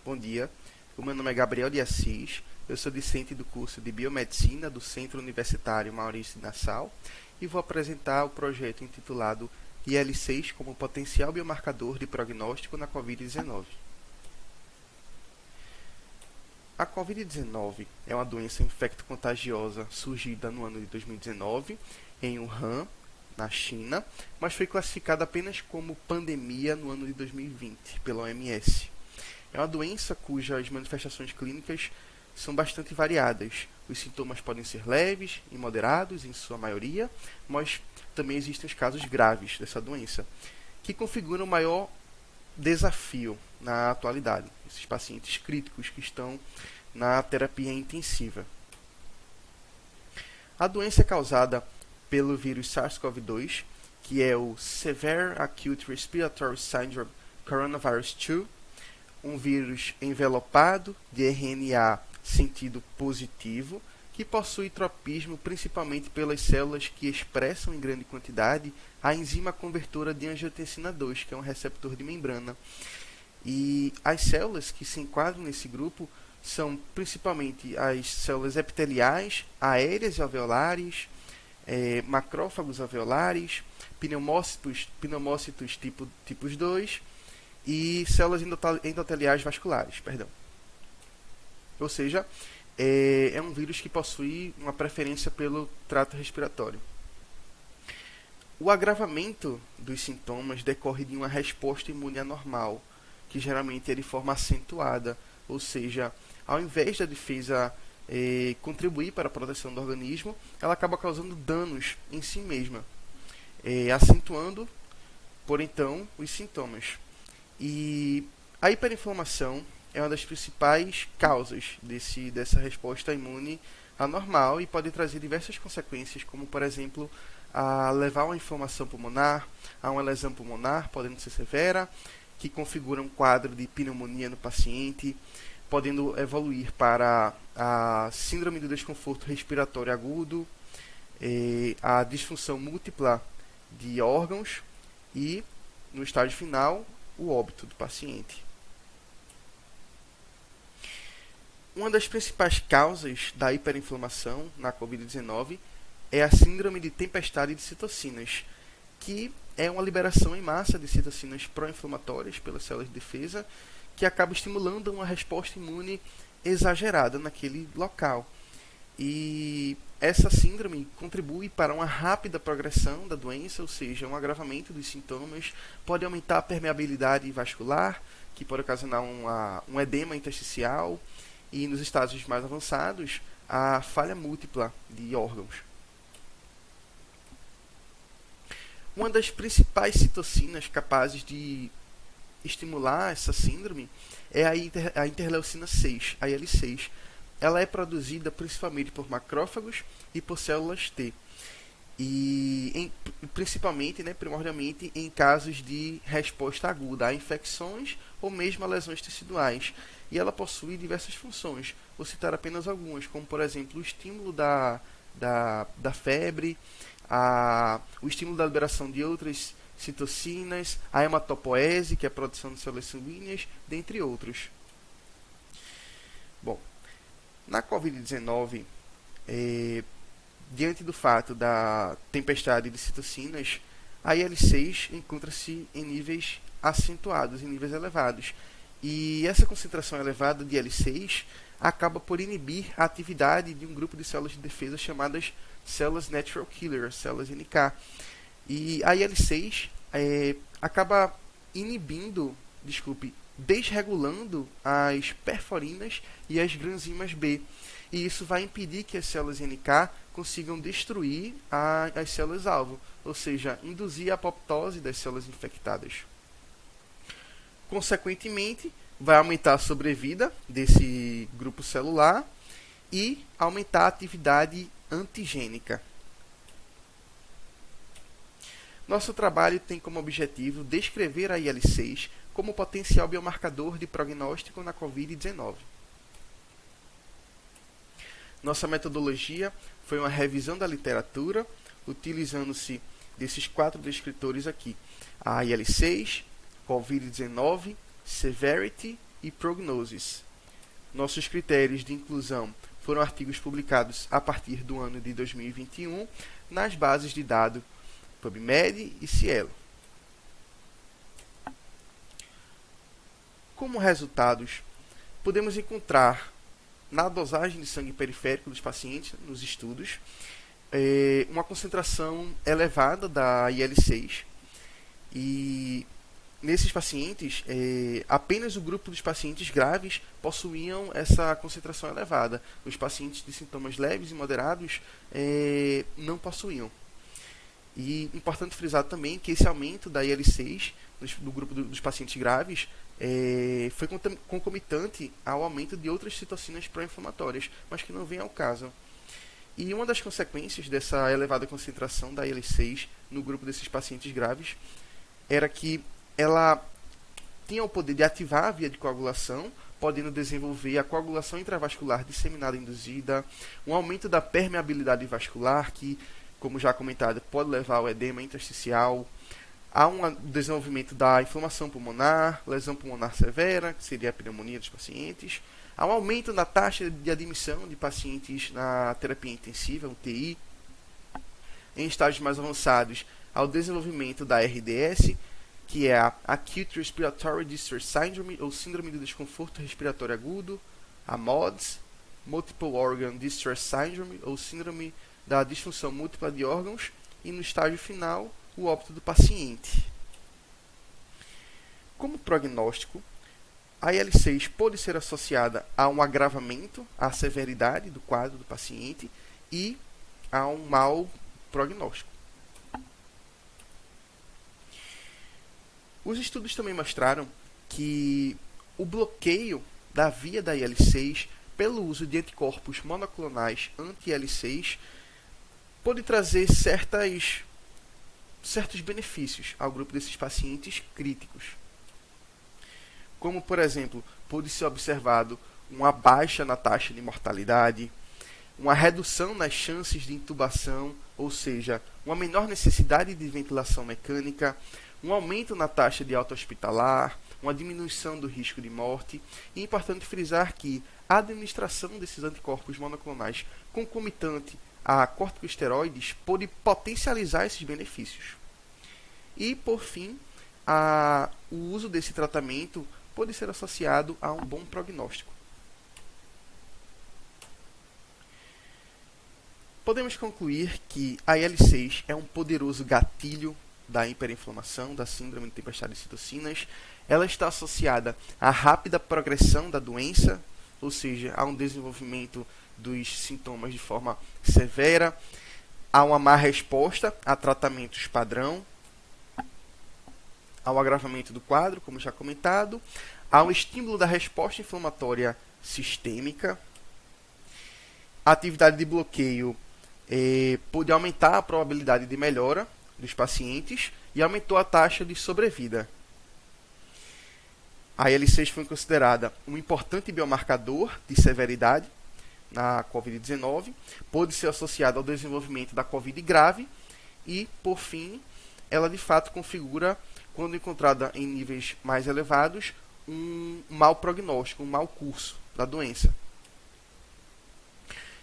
Bom dia, o meu nome é Gabriel de Assis, eu sou discente do curso de Biomedicina do Centro Universitário Maurício de Nassau e vou apresentar o projeto intitulado IL-6 como potencial biomarcador de prognóstico na Covid-19. A Covid-19 é uma doença infecto-contagiosa surgida no ano de 2019 em Wuhan, na China, mas foi classificada apenas como pandemia no ano de 2020 pela OMS. É uma doença cujas manifestações clínicas são bastante variadas. Os sintomas podem ser leves e moderados, em sua maioria, mas também existem os casos graves dessa doença, que configuram o maior desafio na atualidade. Esses pacientes críticos que estão na terapia intensiva. A doença é causada pelo vírus SARS-CoV-2, que é o Severe Acute Respiratory Syndrome Coronavirus 2, um vírus envelopado de RNA sentido positivo, que possui tropismo principalmente pelas células que expressam em grande quantidade a enzima convertora de angiotensina 2, que é um receptor de membrana. E as células que se enquadram nesse grupo são principalmente as células epiteliais, aéreas e alveolares, macrófagos alveolares, pneumócitos tipos 2, e células endoteliais vasculares, perdão. Ou seja, é um vírus que possui uma preferência pelo trato respiratório. O agravamento dos sintomas decorre de uma resposta imune anormal, que geralmente é de forma acentuada, ou seja, ao invés da defesa contribuir para a proteção do organismo, ela acaba causando danos em si mesma, acentuando, por então, os sintomas. E a hiperinflamação é uma das principais causas dessa resposta imune anormal e pode trazer diversas consequências, como, por exemplo, a levar a uma inflamação pulmonar, a uma lesão pulmonar, podendo ser severa, que configura um quadro de pneumonia no paciente, podendo evoluir para a síndrome do desconforto respiratório agudo, a disfunção múltipla de órgãos e, no estágio final, o óbito do paciente. Uma das principais causas da hiperinflamação na Covid-19 é a síndrome de tempestade de citocinas, que é uma liberação em massa de citocinas pró-inflamatórias pelas células de defesa, que acaba estimulando uma resposta imune exagerada naquele local. E essa síndrome contribui para uma rápida progressão da doença, ou seja, um agravamento dos sintomas, pode aumentar a permeabilidade vascular, que pode ocasionar um edema intersticial, e nos estágios mais avançados, a falha múltipla de órgãos. Uma das principais citocinas capazes de estimular essa síndrome é a interleucina 6, a IL-6. Ela é produzida principalmente por macrófagos e por células T. E principalmente, primordialmente, em casos de resposta aguda a infecções ou mesmo a lesões teciduais. E ela possui diversas funções. Vou citar apenas algumas, como, por exemplo, o estímulo da febre, o estímulo da liberação de outras citocinas, a hematopoese, que é a produção de células sanguíneas, dentre outros. Bom, na Covid-19, diante do fato da tempestade de citocinas, a IL-6 encontra-se em níveis acentuados, em níveis elevados. E essa concentração elevada de IL-6 acaba por inibir a atividade de um grupo de células de defesa chamadas células Natural Killer, células NK. E a IL-6 acaba desregulando as perforinas e as granzimas B. E isso vai impedir que as células NK consigam destruir as células-alvo, ou seja, induzir a apoptose das células infectadas. Consequentemente, vai aumentar a sobrevida desse grupo celular e aumentar a atividade antigênica. Nosso trabalho tem como objetivo descrever a IL-6 como potencial biomarcador de prognóstico na Covid-19. Nossa metodologia foi uma revisão da literatura, utilizando-se desses 4 descritores aqui: a IL-6, Covid-19, Severity e Prognosis. Nossos critérios de inclusão foram artigos publicados a partir do ano de 2021 nas bases de dados PubMed e Cielo. Como resultados, podemos encontrar na dosagem de sangue periférico dos pacientes, nos estudos, uma concentração elevada da IL-6. E nesses pacientes, apenas o grupo dos pacientes graves possuíam essa concentração elevada. Os pacientes de sintomas leves e moderados não possuíam. E importante frisar também que esse aumento da IL-6 no grupo dos pacientes graves foi concomitante ao aumento de outras citocinas pró-inflamatórias, mas que não vem ao caso. E uma das consequências dessa elevada concentração da IL-6 no grupo desses pacientes graves era que ela tinha o poder de ativar a via de coagulação, podendo desenvolver a coagulação intravascular disseminada induzida, um aumento da permeabilidade vascular, que, como já comentado, pode levar ao edema intersticial. Há um desenvolvimento da inflamação pulmonar, lesão pulmonar severa, que seria a pneumonia dos pacientes. Há um aumento na taxa de admissão de pacientes na terapia intensiva, UTI. Em estágios mais avançados, há o desenvolvimento da RDS, que é a Acute Respiratory Distress Syndrome, ou Síndrome de Desconforto Respiratório Agudo, a MODS, Multiple Organ Distress Syndrome, ou Síndrome da Disfunção Múltipla de Órgãos, e no estágio final, o óbito do paciente. Como prognóstico, a IL-6 pode ser associada a um agravamento, à severidade do quadro do paciente e a um mau prognóstico. Os estudos também mostraram que o bloqueio da via da IL-6 pelo uso de anticorpos monoclonais anti-IL-6 pode trazer certos benefícios ao grupo desses pacientes críticos. Como, por exemplo, pode ser observado uma baixa na taxa de mortalidade, uma redução nas chances de intubação, ou seja, uma menor necessidade de ventilação mecânica, um aumento na taxa de alta hospitalar, uma diminuição do risco de morte. E é importante frisar que a administração desses anticorpos monoclonais concomitante a corticosteroides pode potencializar esses benefícios. E, por fim, o uso desse tratamento pode ser associado a um bom prognóstico. Podemos concluir que a IL-6 é um poderoso gatilho da hiperinflamação, da síndrome de tempestade de citocinas. Ela está associada à rápida progressão da doença, ou seja, a um desenvolvimento dos sintomas de forma severa, a uma má resposta a tratamentos padrão, ao agravamento do quadro, como já comentado, ao estímulo da resposta inflamatória sistêmica. A atividade de bloqueio pode aumentar a probabilidade de melhora dos pacientes e aumentou a taxa de sobrevida. A IL-6 foi considerada um importante biomarcador de severidade na COVID-19, pode ser associada ao desenvolvimento da COVID grave e, por fim, ela de fato configura, quando encontrada em níveis mais elevados, um mau prognóstico, um mau curso da doença.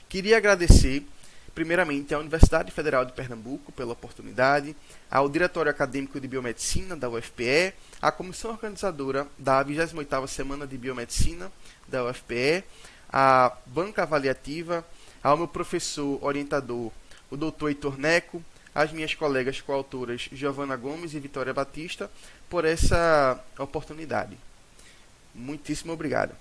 Queria agradecer primeiramente à Universidade Federal de Pernambuco pela oportunidade, ao Diretório Acadêmico de Biomedicina da UFPE, à comissão organizadora da 28ª Semana de Biomedicina da UFPE, à banca avaliativa, ao meu professor orientador, o Dr. Heitor Neco, às minhas colegas coautoras Giovana Gomes e Vitória Batista, por essa oportunidade. Muitíssimo obrigado.